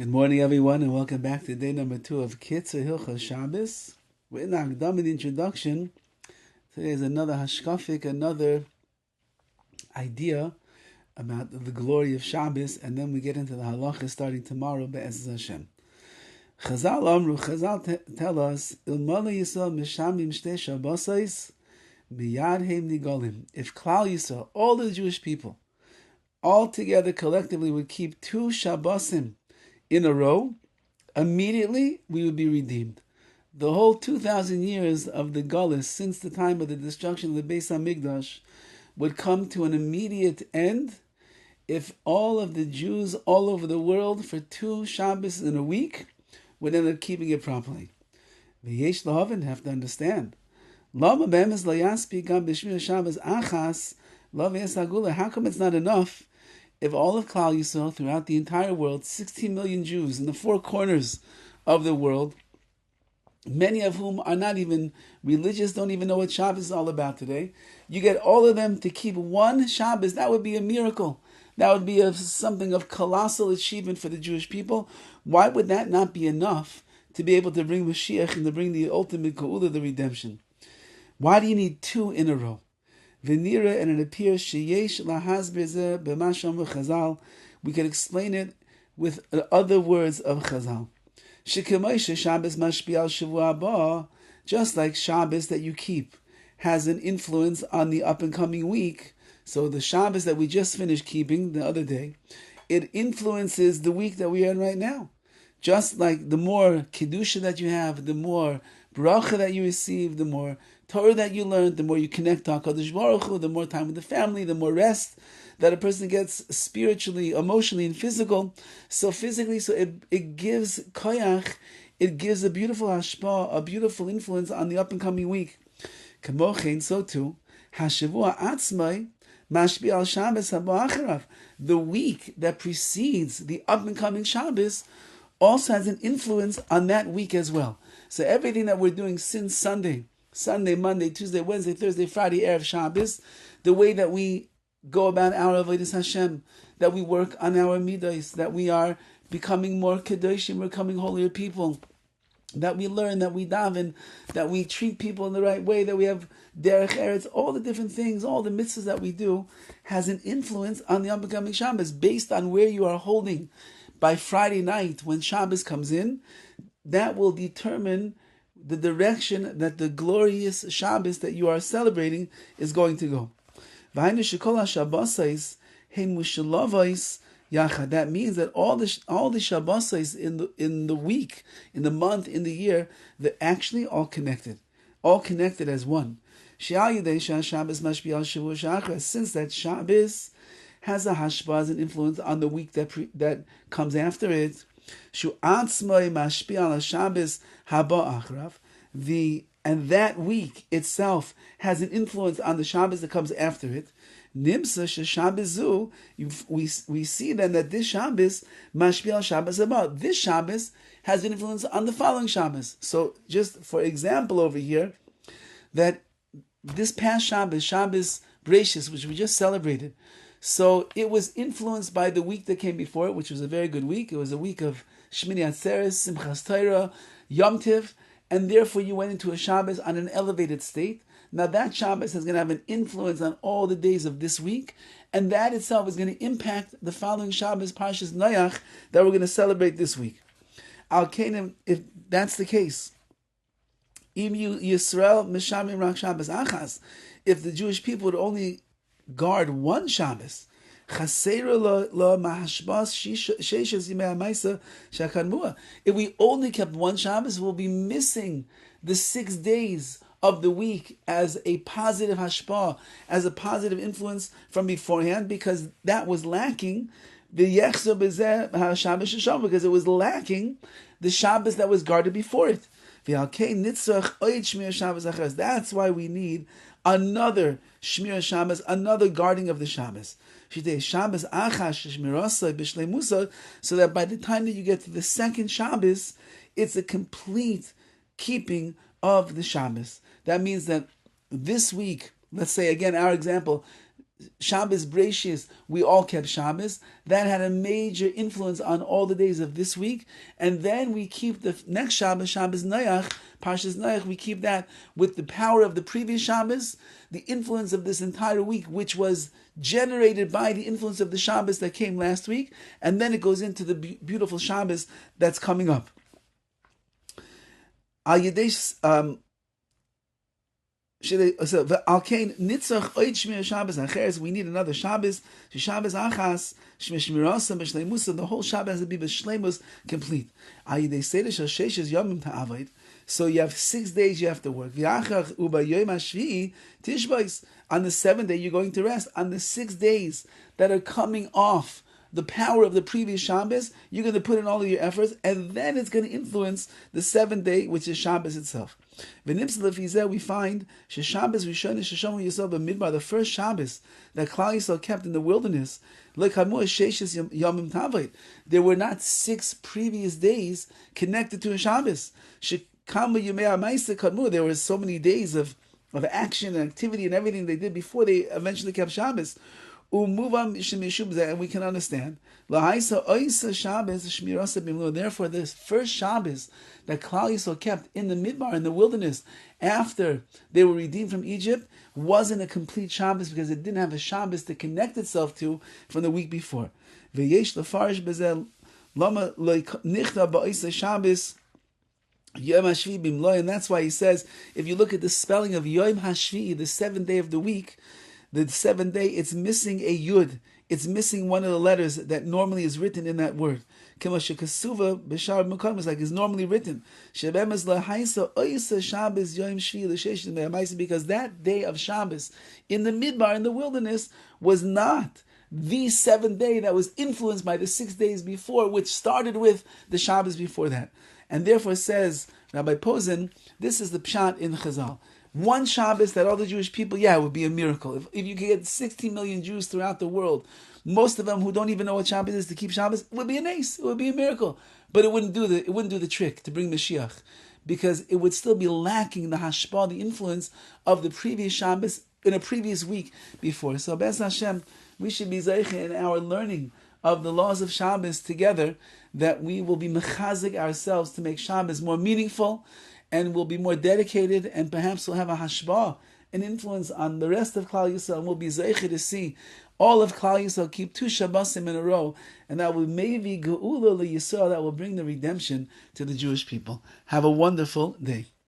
Good morning, everyone, and welcome back to day number 2 of KITZUR HILCHOS Shabbos. We're in the Akdam, the introduction. Today is another hashkafik, another idea about the glory of Shabbos, and then we get into the halachas starting tomorrow, be'ez Hashem. Chazal tell us, Ilmala Yisrael mishamim shtei Shabbosais miyad heim nigolim. If Klal Yisrael, all the Jewish people, all together collectively would keep 2 Shabbosim in a row, immediately we would be redeemed. The whole 2,000 years of the Gullus, since the time of the destruction of the Beis HaMikdash, would come to an immediate end if all of the Jews all over the world for 2 Shabbos in a week would end up keeping it properly. V'yesh lahavin, have to understand. Lama be'emes lo yaspi gam b'shmir Shabbos achas lo v'yes hagula. How come it's not enough if all of Klal Yisrael throughout the entire world, 16 million Jews in the 4 corners of the world, many of whom are not even religious, don't even know what Shabbos is all about today, you get all of them to keep 1 Shabbos? That would be a miracle. That would be something of colossal achievement for the Jewish people. Why would that not be enough to be able to bring Mashiach and to bring the ultimate Geula, the redemption? Why do you need 2 in a row? V'nira, and it appears sheyesh lahasbir zeh b'ma she'amru Chazal. We can explain it with other words of Chazal. Shekemoshe Shabbos mashpi al shavua haba, just like Shabbos that you keep has an influence on the up and coming week. So the Shabbos that we just finished keeping the other day, it influences the week that we are in right now. Just like the more kedusha that you have, the more bracha that you receive, the more Torah that you learn, the more you connect to HaKadosh Baruch Hu, the more time with the family, the more rest that a person gets spiritually, emotionally, and physical. So physically, it gives koyach, it gives a beautiful hashpah, a beautiful influence on the up and coming week. Kamochein, so too, hashavua atzmai mashpi al Shabbos haba acharav. The week that precedes the up and coming Shabbos also has an influence on that week as well. So everything that we're doing since Sunday, Monday, Tuesday, Wednesday, Thursday, Friday, Erev Shabbos, the way that we go about our avodas Hashem, that we work on our midos, that we are becoming more kedoshim, we're becoming holier people, that we learn, that we daven, that we treat people in the right way, that we have derech eretz, all the different things, all the mitzvahs that we do has an influence on the upcoming Shabbos based on where you are holding by Friday night when Shabbos comes in. That will determine the direction that the glorious Shabbos that you are celebrating is going to go. That means that all the Shabbosis in the week, in the month, in the year, they're actually all connected as one. Since that Shabbos has a hashpah, has an influence on the week that comes after it, and that week itself has an influence on the Shabbos that comes after it. We see then that this Shabbos, mashpi al Shabbos haba, this Shabbos has an influence on the following Shabbos. So just for example over here, that this past Shabbos Bereishis, which we just celebrated, so it was influenced by the week that came before it, which was a very good week. It was a week of Shmini Atzeres, Simchas Torah, Yom Tiv, and therefore you went into a Shabbos on an elevated state. Now that Shabbos is going to have an influence on all the days of this week, and that itself is going to impact the following Shabbos, Parshas Noach, that we're going to celebrate this week. Al Kenim, if that's the case, Im Yisrael Mishamim Rak Shabbos Achas, if the Jewish people would only guard 1 Shabbos, if we only kept 1 Shabbos, we'll be missing the 6 days of the week as a positive hashpah, as a positive influence from beforehand, because that was lacking because it was lacking the Shabbos that was guarded before it. That's why we need another Shmir Shabbos, another guarding of the Shabbos. So that by the time that you get to the second Shabbos, it's a complete keeping of the Shabbos. That means that this week, let's say again, our example, Shabbos Breishis, we all kept Shabbos. That had a major influence on all the days of this week. And then we keep the next Shabbos, Shabbos Noach, Parshas Noach, we keep that with the power of the previous Shabbos, the influence of this entire week, which was generated by the influence of the Shabbos that came last week. And then it goes into the beautiful Shabbos that's coming up. We need another Shabbos. Shabbos achas, the whole Shabbos has to be b'shleimus complete. So you have 6 days you have to work. On the 7th day you're going to rest. On the 6 days that are coming off the power of the previous Shabbos, you're going to put in all of your efforts, and then it's going to influence the 7th day, which is Shabbos itself. We find Shabbos Rishon Sheshama Yisrael B'Midbar, the first Shabbos that Klal Yisrael kept in the wilderness. There were not 6 previous days connected to a Shabbos. There were so many days of action and activity and everything they did before they eventually kept Shabbos. And we can understand. Therefore, this first Shabbos that Klal Yisrael kept in the Midbar, in the wilderness, after they were redeemed from Egypt, wasn't a complete Shabbos because it didn't have a Shabbos to connect itself to from the week before. And that's why he says, if you look at the spelling of Yom HaShvi'i, the 7th day of the week, the 7th day, it's missing a yud. It's missing one of the letters that normally is written in that word. Like it's normally written. Because that day of Shabbos in the Midbar, in the wilderness, was not the 7th day that was influenced by the 6 days before, which started with the Shabbos before that. And therefore says Rabbi Posen, this is the pshat in Chazal. One Shabbos that all the Jewish people, it would be a miracle. If you could get 16 million Jews throughout the world, most of them who don't even know what Shabbos is, to keep Shabbos, it would be an ace. It would be a miracle. But it wouldn't do the trick to bring Mashiach, because it would still be lacking the hashpah, the influence of the previous Shabbos in a previous week before. So Be'ez Hashem, we should be zeiche in our learning of the laws of Shabbos together, that we will be mechazik ourselves to make Shabbos more meaningful, and we'll be more dedicated, and perhaps we'll have a hashbah, an influence on the rest of Klal Yisrael, and we'll be zeiche to see all of Klal Yisrael keep 2 Shabbosim in a row, and that will maybe geula Yisrael, that will bring the redemption to the Jewish people. Have a wonderful day.